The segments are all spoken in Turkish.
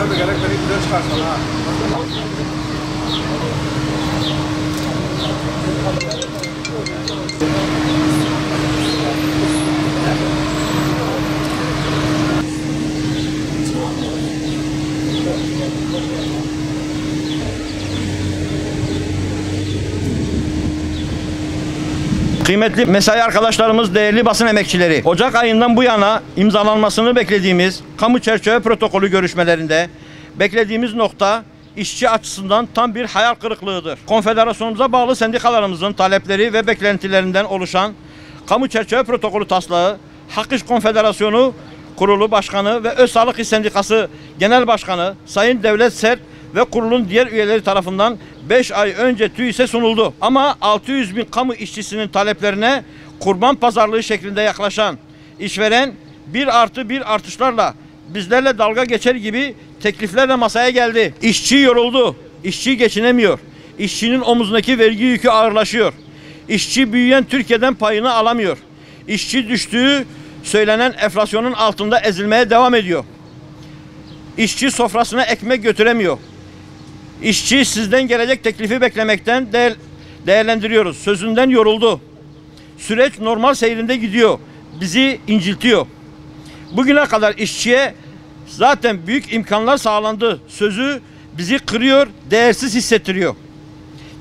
Güzel bir gerek beni güzel çıkarsın ha. Kıymetli mesai arkadaşlarımız, değerli basın emekçileri, Ocak ayından bu yana imzalanmasını beklediğimiz kamu çerçeve protokolü görüşmelerinde beklediğimiz nokta işçi açısından tam bir hayal kırıklığıdır. Konfederasyonumuza bağlı sendikalarımızın talepleri ve beklentilerinden oluşan kamu çerçeve protokolü taslağı, Hak İş Konfederasyonu Kurulu Başkanı ve Öz Sağlık İş Sendikası Genel Başkanı Sayın Devlet Sert ve kurulun diğer üyeleri tarafından 5 ay önce TÜİS'e sunuldu. Ama 600 bin kamu işçisinin taleplerine kurban pazarlığı şeklinde yaklaşan işveren 1+1 artışlarla bizlerle dalga geçer gibi tekliflerle masaya geldi. İşçi yoruldu. İşçi geçinemiyor. İşçinin omuzundaki vergi yükü ağırlaşıyor. İşçi büyüyen Türkiye'den payını alamıyor. İşçi düştüğü söylenen enflasyonun altında ezilmeye devam ediyor. İşçi sofrasına ekmek götüremiyor. İşçi sizden gelecek teklifi beklemekten değerlendiriyoruz. Sözünden yoruldu. Süreç normal seyrinde gidiyor. Bizi inciltiyor. Bugüne kadar işçiye zaten büyük imkanlar sağlandı. Sözü bizi kırıyor, değersiz hissettiriyor.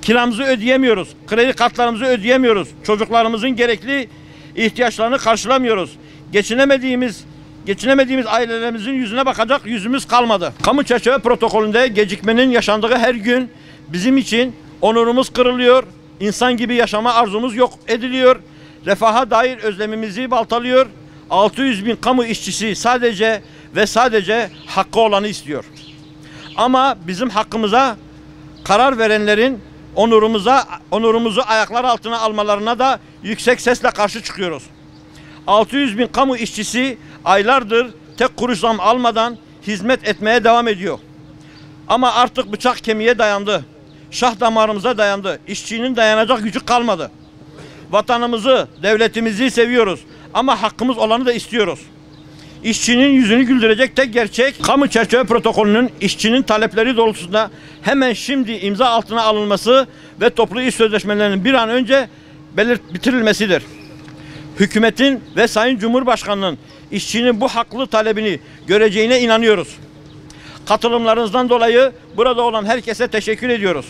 Kiramızı ödeyemiyoruz. Kredi kartlarımızı ödeyemiyoruz. Çocuklarımızın gerekli ihtiyaçlarını karşılamıyoruz. Geçinemediğimiz ailelerimizin yüzüne bakacak yüzümüz kalmadı. Kamu çerçeve protokolünde gecikmenin yaşandığı her gün bizim için onurumuz kırılıyor, insan gibi yaşama arzumuz yok ediliyor, refaha dair özlemimizi baltalıyor. 600 bin kamu işçisi sadece ve sadece hakkı olanı istiyor. Ama bizim hakkımıza karar verenlerin onurumuzu ayaklar altına almalarına da yüksek sesle karşı çıkıyoruz. 600 bin kamu işçisi aylardır tek kuruş zam almadan hizmet etmeye devam ediyor. Ama artık bıçak kemiğe dayandı. Şah damarımıza dayandı. İşçinin dayanacak gücü kalmadı. Vatanımızı, devletimizi seviyoruz. Ama hakkımız olanı da istiyoruz. İşçinin yüzünü güldürecek tek gerçek, kamu çerçeve protokolünün işçinin talepleri doğrultusunda hemen şimdi imza altına alınması ve toplu iş sözleşmelerinin bir an önce bitirilmesidir. Hükümetin ve Sayın Cumhurbaşkanı'nın işçinin bu haklı talebini göreceğine inanıyoruz. Katılımlarınızdan dolayı burada olan herkese teşekkür ediyoruz.